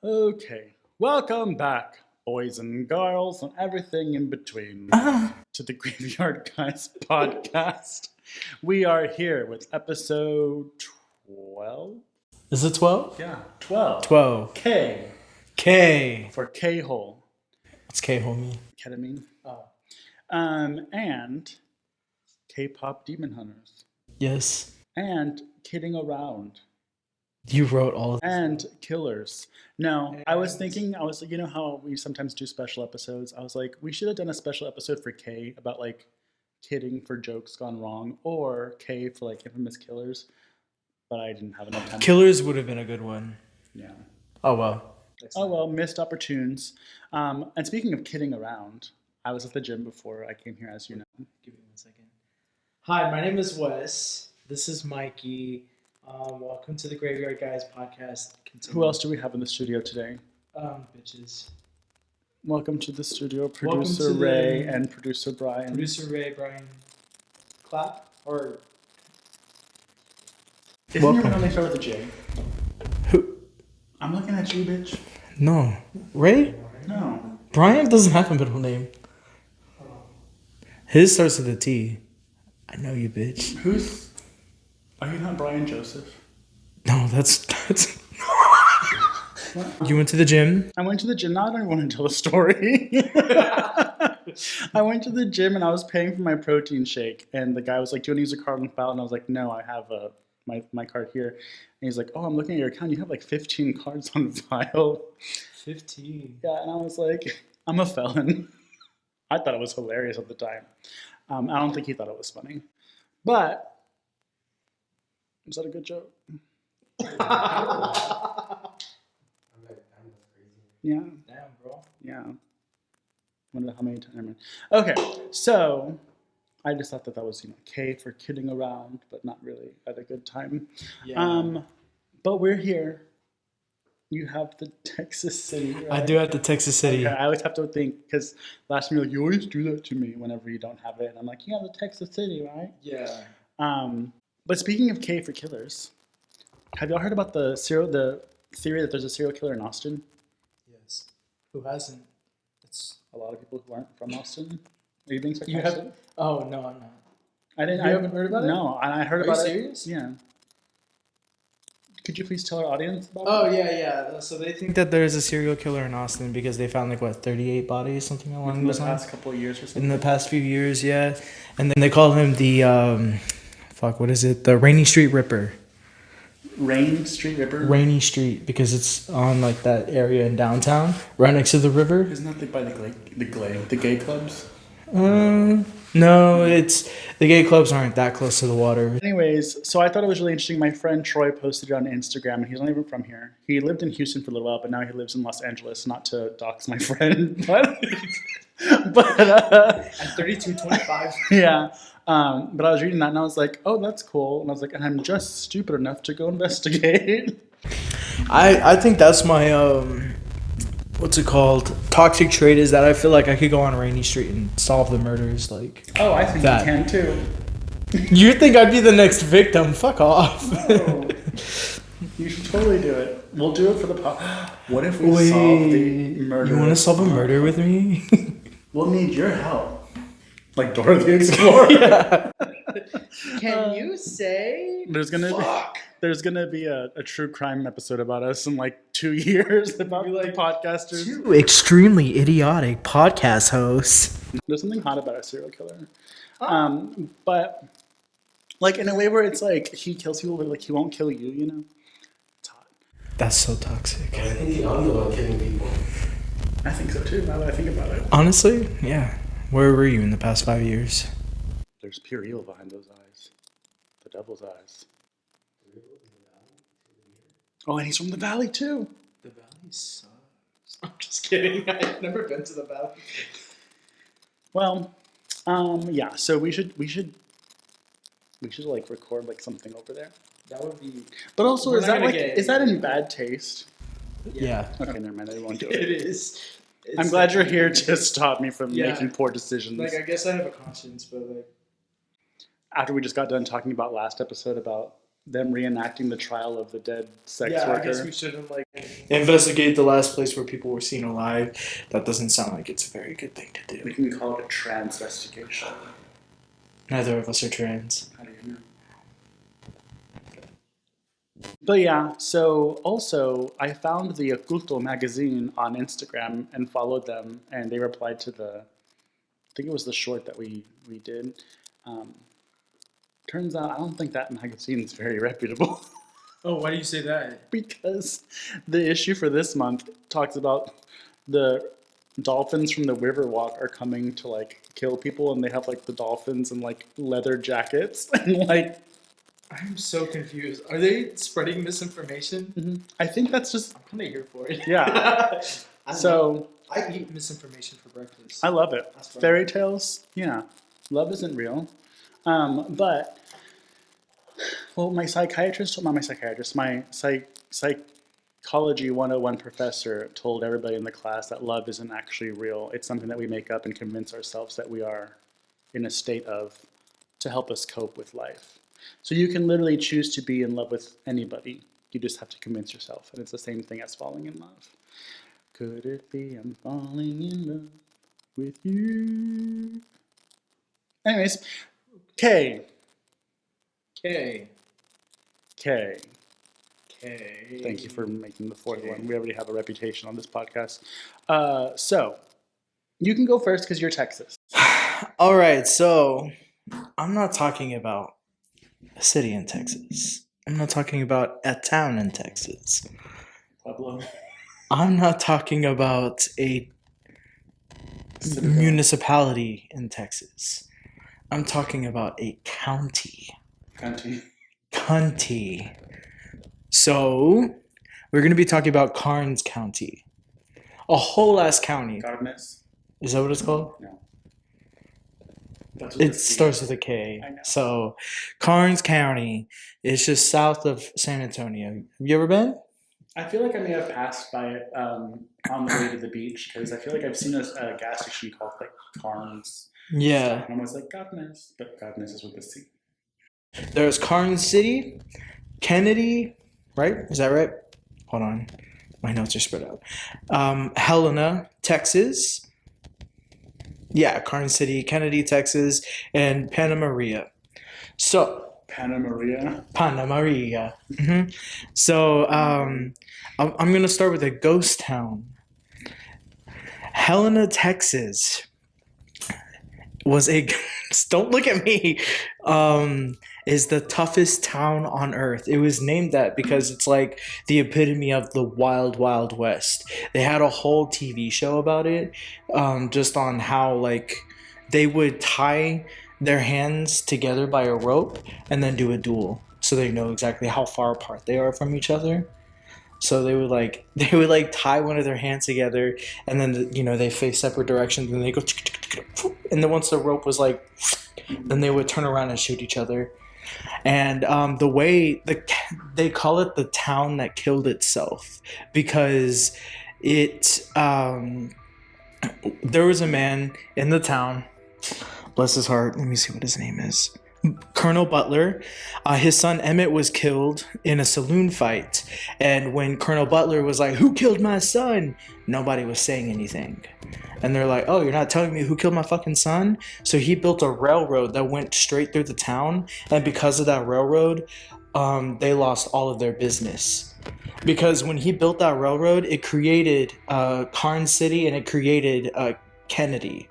Okay, welcome back, boys and girls, and everything in between, to the Graveyard Guys podcast. We are here with episode 12? Is it 12? Yeah, 12. 12. K. K. For K-hole. What's K, homie? Ketamine. And K-pop Demon Hunters. Yes. And Kidding Around. You wrote all of this. And Killers. No, I was thinking, you know how we sometimes do special episodes? I was like, we should have done a special episode for K about like kidding for jokes gone wrong, or K for like infamous killers, but I didn't have enough time. Killers would have been a good one. Yeah. Oh, well. Oh, well, missed opportunities. And speaking of kidding around, I was at the gym before I came here, as you know. Give me 1 second. Hi, my name is Wes. This is Mikey. Welcome to the Graveyard Guys podcast. Continue. Who else do we have in the studio today? Bitches. Welcome to the studio, producer Ray and producer Brian. Producer Ray, Brian. Clap or... Isn't your middle name start with a J? Who? I'm looking at you, bitch. No. Ray? No. Brian doesn't have a middle name. His starts with a T. I know you, bitch. Who's... Are you not Brian Joseph? No, that's... You went to the gym? I went to the gym. Now I don't even want to tell the story. I went to the gym and I was paying for my protein shake. And the guy was like, do you want to use a card on file? And I was like, no, I have my card here. And he's like, oh, I'm looking at your account. You have like 15 cards on file. 15? Yeah, and I was like, I'm a felon. I thought it was hilarious at the time. I don't think he thought it was funny. But... was that a good joke? Yeah. Damn, bro. Yeah. Wonder how many times. Okay, so I just thought that was, K for kidding around, but not really at a good time. Yeah. But we're here. You have the Texas City, right? I do have the Texas City. Okay, I always have to think, because last time you're like, you always do that to me whenever you don't have it. And I'm like, you have the Texas City, right? Yeah. But speaking of K for killers, have y'all heard about the theory that there's a serial killer in Austin? Yes. Who hasn't? It's a lot of people who aren't from Austin. Are you being sarcastic? You haven't? Oh, no, I'm not. I didn't. You haven't heard about it? No, and I heard Are about it. Are you serious? Yeah. Could you please tell our audience about it? Oh, yeah. So they think that there's a serial killer in Austin because they found 38 bodies, something along those lines? In the past couple of years or something? In the past few years, yeah. And then they call him the, what is it? The Rainy Street Ripper. Rainy Street Ripper? Rainy Street, because it's on that area in downtown, right next to the river. Isn't that by the gay clubs? No, the gay clubs aren't that close to the water. Anyways, so I thought it was really interesting. My friend Troy posted it on Instagram, and he's not even from here. He lived in Houston for a little while, but now he lives in Los Angeles. Not to dox my friend, but at 3225. Yeah. But I was reading that and I was like, oh, that's cool. And I was like, and I'm just stupid enough to go investigate. I think that's my, what's it called? Toxic trait is that I feel like I could go on Rainy Street and solve the murders Oh, I think that. You can too. You think I'd be the next victim? Fuck off. No. You should totally do it. We'll do it for the What if we solve the murder? You want to solve a murder with me? We'll need your help. Like Dora the Explorer. Yeah. Can you say? There's gonna be a true crime episode about us in 2 years about podcasters. Two extremely idiotic podcast hosts. There's something hot about a serial killer. But in a way where it's he kills people, but he won't kill you. It's hot. That's so toxic. I think I'm the one killing people. I think so too, now that I think about it. Honestly, yeah. Where were you in the past 5 years? There's pure evil behind those eyes. The devil's eyes. Oh, and he's from the valley too. The valley sucks. I'm just kidding. I've never been to the valley. Well, yeah. So we should record something over there. That would be. But also, is that in bad taste? Yeah. Okay, never mind. I won't do it. It is. I'm glad you're here to stop me from making poor decisions. I guess I have a conscience, but after we just got done talking about last episode about them reenacting the trial of the dead sex Yeah, worker. I guess we shouldn't like investigate the last place where people were seen alive. That doesn't sound like it's a very good thing to We do. can call it a transvestigation. Neither of us are trans. How do you know? But yeah, so also I found the Oculto magazine on Instagram and followed them, and they replied to I think it was the short that we did. Um, Turns out I don't think that magazine is very reputable. Oh, why do you say that? Because the issue for this month talks about the dolphins from the Riverwalk are coming to like kill people, and they have like the dolphins in like leather jackets and like. I'm so confused. Are they spreading misinformation? I think that's just I'm kind of here for it. yeah. So I eat misinformation for breakfast. I love it. That's fun. Fairy tales, yeah. Love isn't real. But well, my psychiatrist, not my psychiatrist, my psychology 101 professor told everybody in the class that love isn't actually real. It's something that we make up and convince ourselves that we are in a state of to help us cope with life. So you can literally choose to be in love with anybody. You just have to convince yourself. And it's the same thing as falling in love. Could it be I'm falling in love with you? Anyways, K. K. Thank you for making the fourth one. We already have a reputation on this podcast. So, you can go first because you're Texas. All right, so I'm not talking about a city in Texas. I'm not talking about a town in Texas. Pueblo. I'm not talking about a municipality in Texas. I'm talking about a county. County. So, we're going to be talking about Karnes County. A whole ass county. Karnes? Is that what it's called? No. It starts with a K. I know. So, Karnes County is just south of San Antonio. Have you ever been? I feel like I may have passed by it on the way to the beach because I feel like I've seen a gas station called like Karnes. Yeah. And I was like, Karnes. But Karnes is with a C. There's Karnes City, Kennedy, right? Is that right? Hold on. My notes are spread out. Helena, Texas. Yeah, Karnes City, Kennedy, Texas, and Panna Maria. So, Panna Maria. Mm-hmm. So, I'm going to start with a ghost town. Helena, Texas was a... Don't look at me. Is the toughest town on earth. It was named that because it's like the epitome of the wild, wild west. They had a whole TV show about it, just on how like they would tie their hands together by a rope and then do a duel, so they know exactly how far apart they are from each other. So they would tie one of their hands together, and then they face separate directions, and they go, and then once the rope was like, then they would turn around and shoot each other. And the way they call it the town that killed itself, because there was a man in the town, bless his heart. Let me see what his name is. Colonel Butler. His son Emmett was killed in a saloon fight, and when Colonel Butler was like, "Who killed my son?" nobody was saying anything, and they're like, "Oh, you're not telling me who killed my fucking son?" So he built a railroad that went straight through the town, and because of that railroad, they lost all of their business. Because when he built that railroad, it created Karnes City and it created Kennedy.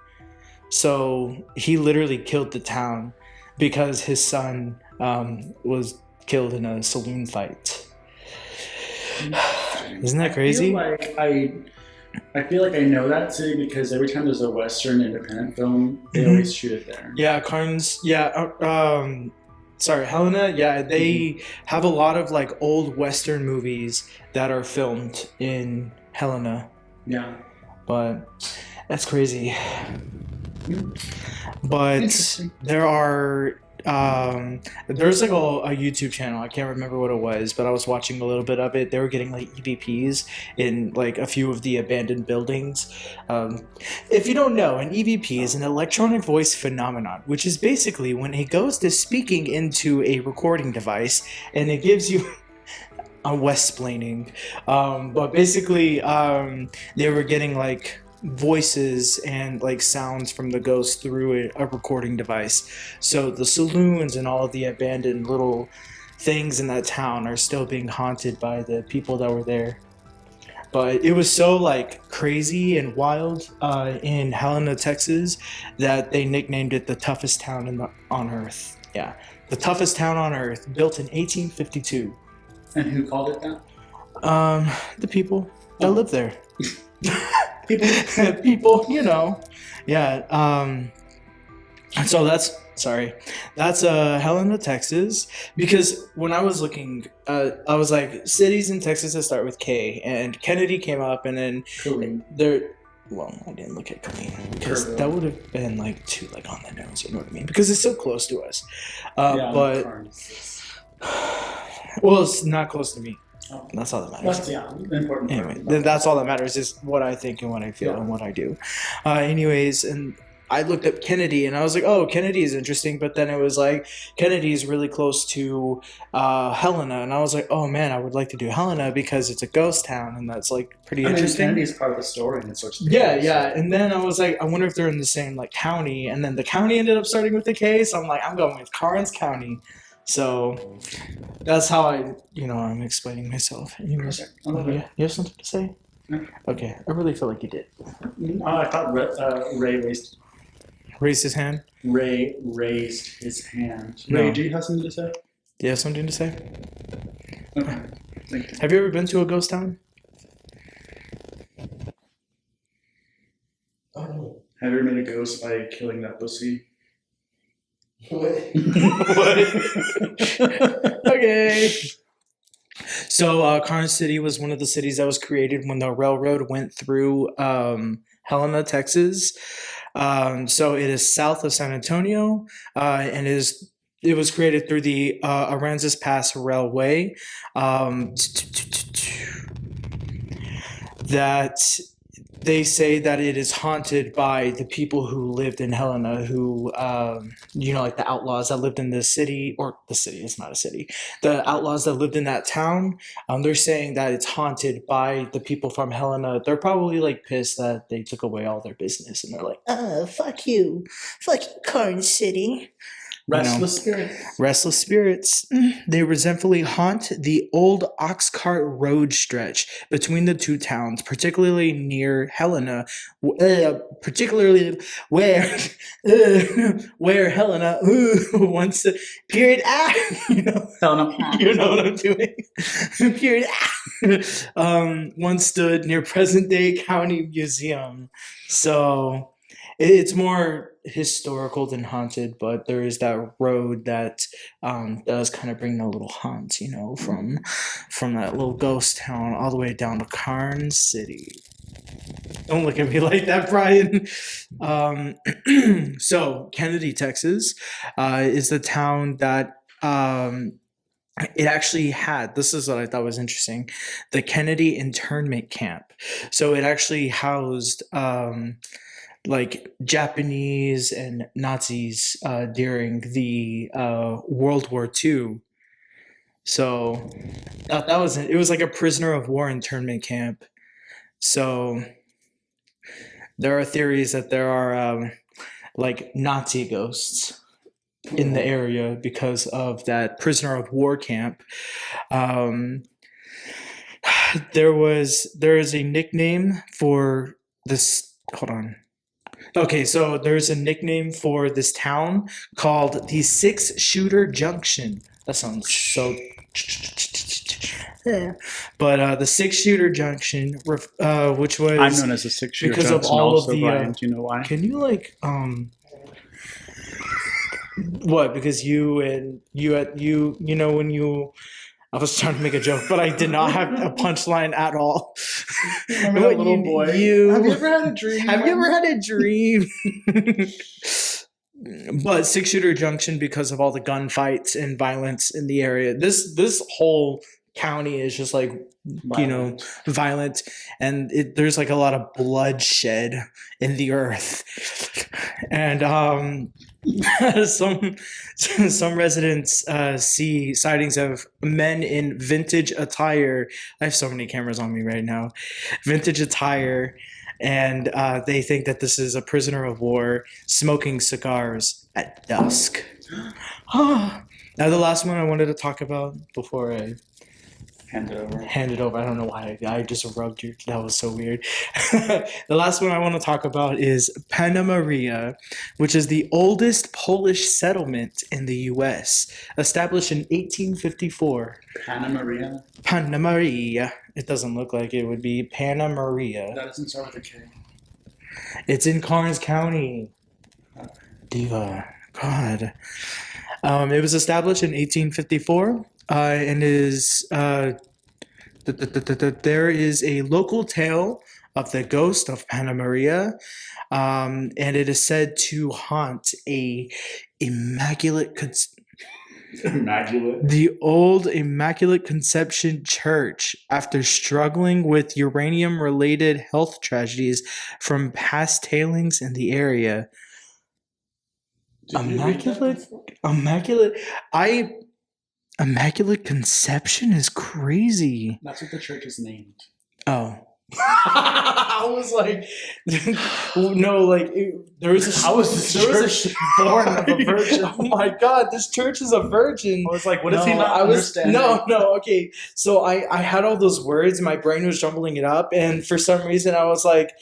So he literally killed the town because his son was killed in a saloon fight. Isn't that crazy? I feel like I know that city because every time there's a Western independent film, they always shoot it there. Yeah, Karnes. Yeah, Helena. Yeah, they have a lot of like old Western movies that are filmed in Helena. Yeah, but that's crazy. But there are there's like a YouTube channel. I can't remember what it was, but I was watching a little bit of it. They were getting like EVPs in like a few of the abandoned buildings. If you don't know, an EVP is an electronic voice phenomenon, which is basically when a ghost is speaking into a recording device and it gives you I'm West-splaining. But basically, they were getting like voices and like sounds from the ghost through a recording device. So the saloons and all of the abandoned little things in that town are still being haunted by the people that were there. But it was so like crazy and wild in Helena, Texas, that they nicknamed it the toughest town on Earth. Yeah, the toughest town on Earth, built in 1852. And who called it that? The people that live there. People, yeah. So that's Helena, Texas. Because when I was looking, I was like cities in Texas that start with K, and Kennedy came up, and then there. Well, I didn't look at Killeen because that would have been like too like on the nose. You know what I mean? Because it's so close to us. But well, it's not close to me. Oh. That's all that matters. That's important. Anyway, that's all that matters is what I think and what I feel and what I do. Anyways, and I looked up Kennedy and I was like, oh, Kennedy is interesting. But then it was like, Kennedy is really close to Helena. And I was like, oh man, I would like to do Helena because it's a ghost town. And that's like pretty interesting. Kennedy is part of the story. And it's yeah. And then I was like, I wonder if they're in the same like county. And then the county ended up starting with the K. So I'm like, I'm going with Karnes County. So that's how I'm explaining myself. Anyways, you have something to say? No. Okay, I really feel like you did. I thought Ray raised his hand. Ray raised his hand. No. Ray, do you have something to say? Do you have something to say? Okay. Thank you. Have you ever been to a ghost town? Oh. Have you ever made a ghost by killing that pussy? What? Okay. So Karnes City was one of the cities that was created when the railroad went through Helena, Texas. So it is south of San Antonio, and it was created through the Aransas Pass Railway. That they say that it is haunted by the people who lived in Helena, who, like the outlaws that lived in the city, or the city, it's not a city, the outlaws that lived in that town. They're saying that it's haunted by the people from Helena. They're probably like pissed that they took away all their business, and they're like, fuck you, Karnes City. Restless spirits. Restless spirits. They resentfully haunt the old ox cart road stretch between the two towns, particularly near Helena, particularly where Helena once period. Helena. You know what I'm doing. Period. Once stood near present-day county museum. So it's more historical than haunted, but there is that road that does kind of bring a little haunt, from that little ghost town all the way down to Karnes City. Don't look at me like that, Brian. So Kennedy, Texas, is the town that it actually had, this is what I thought was interesting, the Kennedy internment camp. So it actually housed like Japanese and Nazis during the World War II. So it was like a prisoner of war internment camp. So there are theories that there are like Nazi ghosts in the area because of that prisoner of war camp. There is a nickname for this. Hold on. Okay, so there's a nickname for this town called the Six Shooter Junction. That sounds so. But the Six Shooter Junction, which was I'm known as the Six Shooter because Junction. of all also, of the. Brian, do you know why? Can you what? Because when you. I was trying to make a joke, but I did not have a punchline at all. Remember that little boy? Have you ever had a dream? Have you ever had a dream? but Six Shooter Junction because of all the gunfights and violence in the area. This whole county is just like violent, and there's like a lot of bloodshed in the earth, and some residents see sightings of men in vintage attire. I have so many cameras on me right now. Vintage attire, and they think that this is a prisoner of war smoking cigars at dusk. Now, the last one I wanted to talk about before I Hand it over. hand it over. I don't know why I just rubbed your. That was so weird. The last one I want to talk about is Panna Maria, which is the oldest Polish settlement in the U.S., established in 1854. Panna Maria? Panna Maria. It doesn't look like it would be Panna Maria. That doesn't start with a K. It's in Karnes County. Diva. God. It was established in 1854 and is there is a local tale of the ghost of Panna Maria, and it is said to haunt the old Immaculate Conception Church after struggling with uranium-related health tragedies from past tailings in the area. Immaculate Conception is crazy. That's what the church is named. Oh. I was like, no, like there was a. How was this church born of a virgin? Oh my God, this church is a virgin. I was like, what does he not understand? No, okay. So I had all those words, my brain was jumbling it up, and for some reason I was like,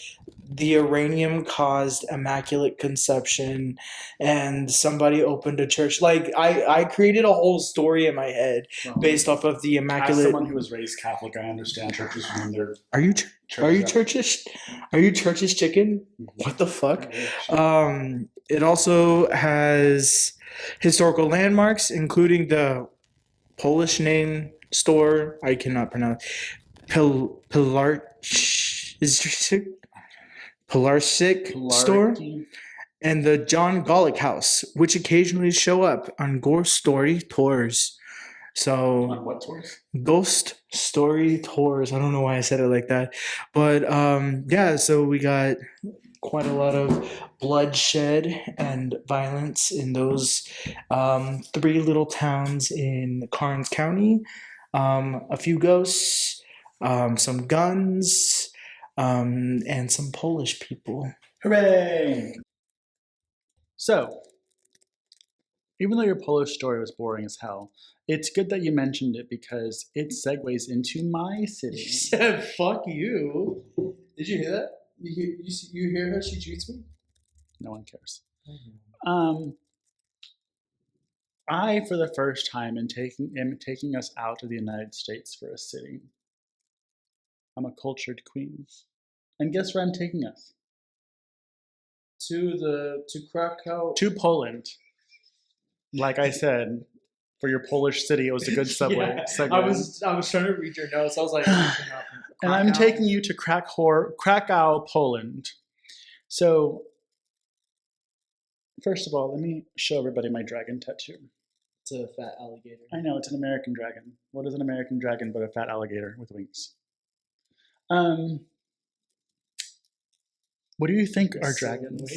the uranium caused Immaculate Conception, and somebody opened a church. Like I created a whole story in my head based off of the Immaculate. As someone who was raised Catholic, I understand churches when they're. Are you churchish? Are you church's chicken? What the fuck? It also has historical landmarks, including the Polish name store. I cannot pronounce. Pilarczyk store, and the John Golick House, which occasionally show up on Ghost Story tours. So, on what tours? Ghost Story tours. I don't know why I said it like that, but yeah. So we got quite a lot of bloodshed and violence in those three little towns in Karnes County. A few ghosts, some guns. And some Polish people. Hooray! So, even though your Polish story was boring as hell, it's good that you mentioned it because it segues into my city. You said, fuck you. Did you hear that? You hear her? She treats me? No one cares. Mm-hmm. I, for the first time, am taking us out of the United States for a city. I'm a cultured queen. And guess where I'm taking us? To Krakow. To Poland. Like I said, for your Polish city, it was a good subway. Yeah, I was trying to read your notes. I was like, and I'm taking you to Krakow, Poland. So, first of all, let me show everybody my dragon tattoo. It's a fat alligator. I know, it's an American dragon. What is an American dragon but a fat alligator with wings? What do you think are dragons?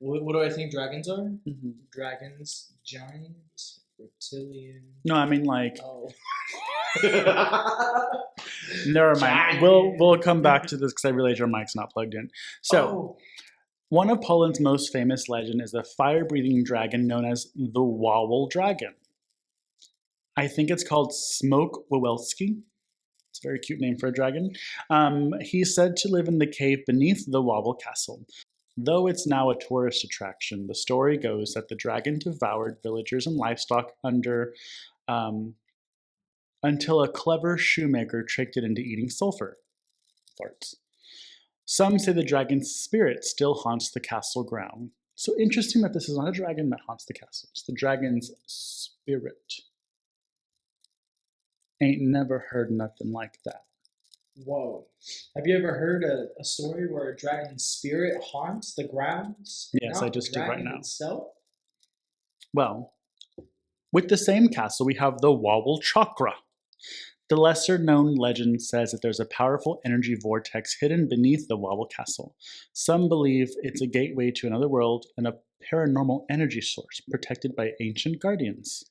What do I think dragons are? Mm-hmm. Dragons, giant, reptilian. No, I mean like. Oh. Never mind. We'll come back to this because I realize your mic's not plugged in. So, one of Poland's most famous legend is the fire-breathing dragon known as the Wawel dragon. I think it's called Smoke Wawelski. It's a very cute name for a dragon. He's said to live in the cave beneath the Wawel Castle. Though it's now a tourist attraction, the story goes that the dragon devoured villagers and livestock until a clever shoemaker tricked it into eating sulfur farts. Some say the dragon's spirit still haunts the castle ground. So interesting that this is not a dragon that haunts the castle. It's the dragon's spirit. Ain't never heard nothing like that. Whoa. Have you ever heard a story where a dragon's spirit haunts the grounds and Yes, I not the just did right dragon now. itself? Well, with the same castle, we have the Wawel Chakra. The lesser known legend says that there's a powerful energy vortex hidden beneath the Wawel Castle. Some believe it's a gateway to another world and a paranormal energy source protected by ancient guardians.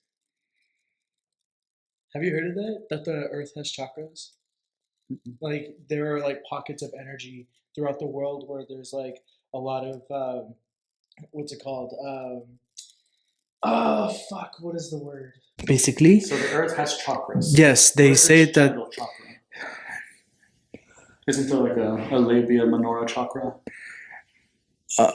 Have you heard of that? That the earth has chakras? Mm-mm. Like there are like pockets of energy throughout the world where there's like a lot of what's it called? Oh fuck, what is the word? Basically, So the earth has chakras. yes, they What is say its that. genital chakra? Isn't there like a labia minora chakra? Isn't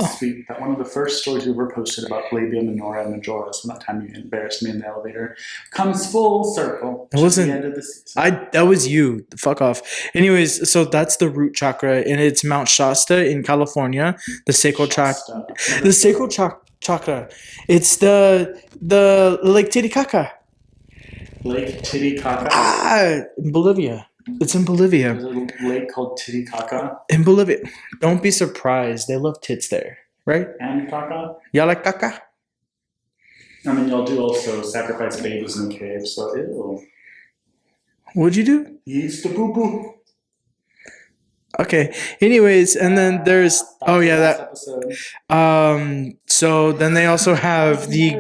it sweet that one of the first stories we ever posted about labia minora and majoras from that time you embarrassed me in the elevator comes full circle It to wasn't- the end of the season? that was you. Fuck off. Anyways, so that's the root chakra, and it's Mount Shasta in California. The sacral chakra. Shasta. The sacral chakra. It's the Lake Titicaca. Lake Titicaca. In Bolivia. It's in Bolivia. There's a lake called Titicaca. In Bolivia. Don't be surprised. They love tits there, right? And caca. Y'all like caca? I mean, y'all do also sacrifice babies in the cave, so ew. What'd you do? Use the boo boo. Okay. Anyways, and then there's that. Episode. So then they also have the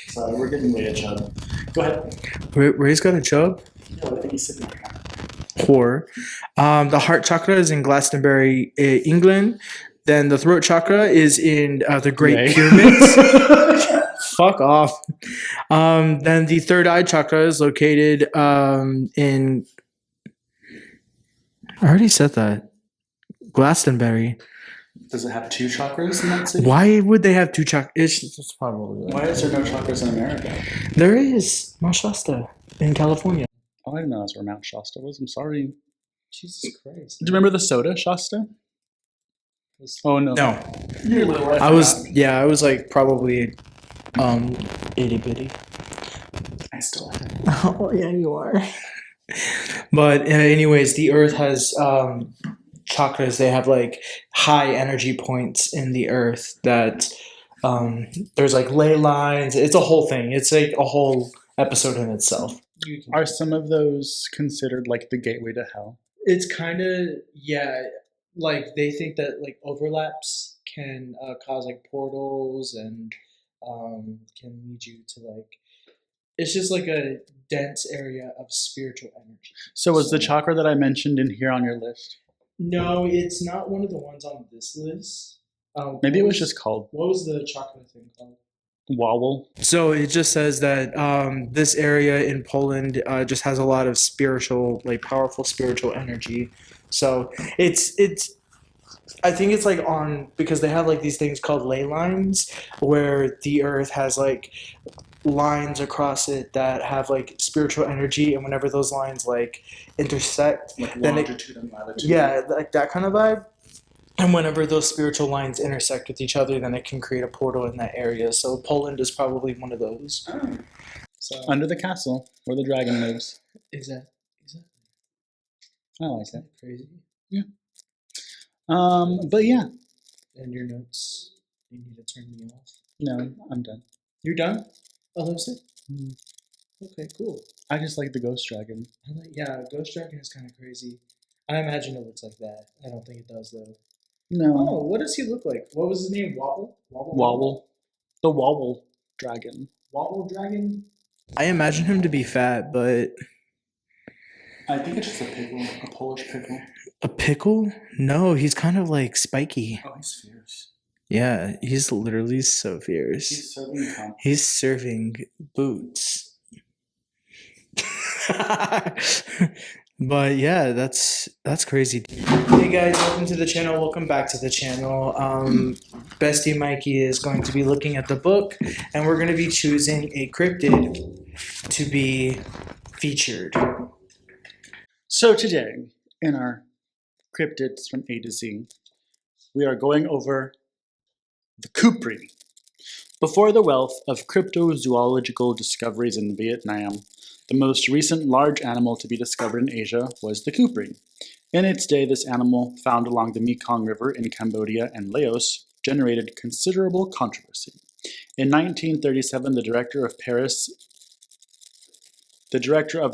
Sorry, we're getting way chub. Go ahead. Ray's got a chub. Yeah, I think he's sitting there. Whore. The heart chakra is in Glastonbury, England. Then the throat chakra is in the Great Ray. Pyramids. Fuck off. Then the third eye chakra is located in. I already said that. Glastonbury. Does it have two chakras in that city? Why would they have two chakras? It's probably Why is there no chakras in America? There is Mount Shasta in California. Oh, I didn't know that's where Mount Shasta was. I'm sorry. Jesus Christ. Do you remember the soda Shasta? Oh no. No. You remember what I was like probably itty bitty. I still Oh yeah, you are. But anyways, the earth has chakras. They have like high energy points in the earth that there's like ley lines. It's a whole thing. It's like a whole episode in itself. Are some of those considered like the gateway to hell? It's kind of, yeah, like they think that like overlaps can cause like portals and can lead you to like, it's just like a dense area of spiritual energy. So was the chakra that I mentioned in here on your list? No, it's not one of the ones on this list. Maybe it was just called What was the chakra thing called? Wawel. So it just says that this area in Poland just has a lot of spiritual, like powerful spiritual energy. So it's I think it's like on because they have like these things called ley lines where the earth has like lines across it that have like spiritual energy, and whenever those lines like intersect, Like then longitude and latitude. yeah, like that kind of vibe. And whenever those spiritual lines intersect with each other, then it can create a portal in that area. So Poland is probably one of those. Oh. So Under the castle where the dragon lives. exactly. I like Isn't that. that crazy? But yeah. And your notes, you need to turn me off. No, I'm done. You're done? Oh, that was it? Mm. Okay, cool. I just like the ghost dragon. Yeah, Ghost Dragon is kind of crazy. I imagine it looks like that. I don't think it does, though. No. Oh, what does he look like? What was his name? Wobble? Wawel. The Wawel dragon. Wobble Dragon? I imagine him to be fat, but... I think it's just a pickle. A Polish pickle. A pickle? No, he's kind of like spiky. Oh, he's fierce. Yeah, he's literally so fierce. He's serving cum. He's serving boots. But yeah, that's crazy. Hey guys, welcome to the channel. Welcome back to the channel. Bestie Mikey is going to be looking at the book, and we're going to be choosing a cryptid to be featured. So today, in our cryptids from A to Z, we are going over the Cupri. Before the wealth of cryptozoological discoveries in Vietnam, The most recent large animal to be discovered in Asia was the kupri. In its day, this animal, found along the Mekong River in Cambodia and Laos, generated considerable controversy. In 1937, the director of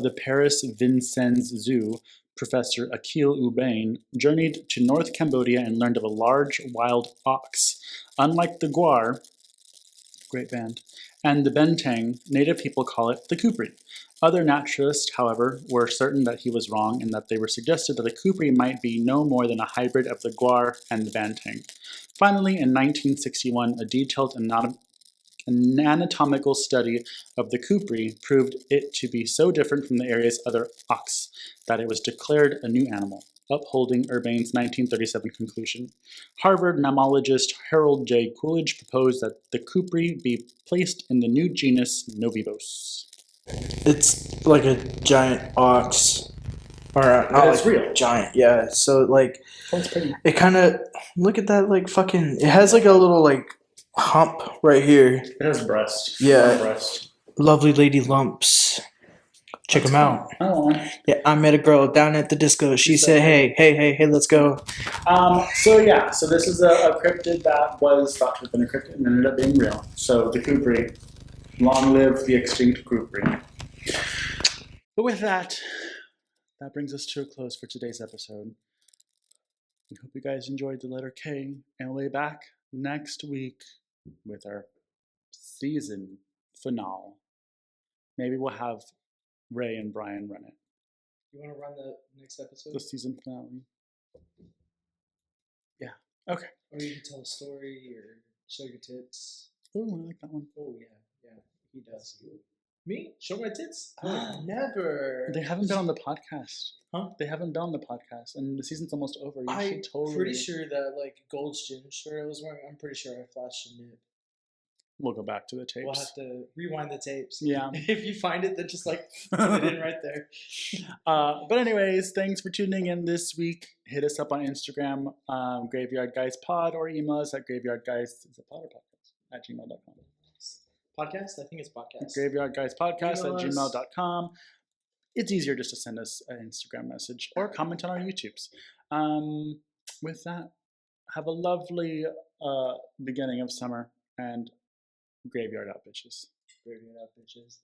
the Paris Vincennes Zoo, Professor Akil Ubain, journeyed to North Cambodia and learned of a large wild ox. Unlike the guar, great band, and the benteng, native people call it the kupri. Other naturalists, however, were certain that he was wrong and that they were suggested that the kupri might be no more than a hybrid of the guar and the benteng. Finally, in 1961, a detailed an anatomical study of the kupri proved it to be so different from the area's other ox that it was declared a new animal, upholding Urbain's 1937 conclusion. Harvard mammologist Harold J. Coolidge proposed that the kupri be placed in the new genus Novibos. It's like a giant ox. Or not But it's like real. giant, yeah. So like Oh, it's pretty. it kind of look at that like fucking. It has like a little like hump right here. It has breast. Yeah. Breast. Lovely lady lumps. Check them out. Oh. Yeah, I met a girl down at the disco. She said, "Hey, let's go." So this is a cryptid that was thought to have been a cryptid and ended up being real. So the kupri, long live the extinct kupri. But with that brings us to a close for today's episode. We hope you guys enjoyed the letter K, and we'll be back next week with our season finale. Maybe we'll have Ray and Brian run it. You want to run the next episode? The season finale. Yeah. Okay. Or you can tell a story or show your tits. Oh, I like that one. Oh yeah, he does. Me? Show my tits? Never. They haven't been on the podcast. Huh? They haven't been on the podcast, and the season's almost over. I'm pretty sure that like Gold's gym shirt I was wearing. I'm pretty sure I flashed a nip. We'll go back to the tapes. We'll have to rewind the tapes. Yeah. If you find it, then just like put it in right there. But anyways, thanks for tuning in this week. Hit us up on Instagram, Graveyard Guys Pod, or email us at graveyardguys, is it pod or podcast? At gmail.com. Podcast? I think it's podcast. Graveyard Guys Podcast at gmail.com. It's easier just to send us an Instagram message or comment on our YouTubes. With that, have a lovely beginning of summer, and graveyard out, bitches. Graveyard out, bitches.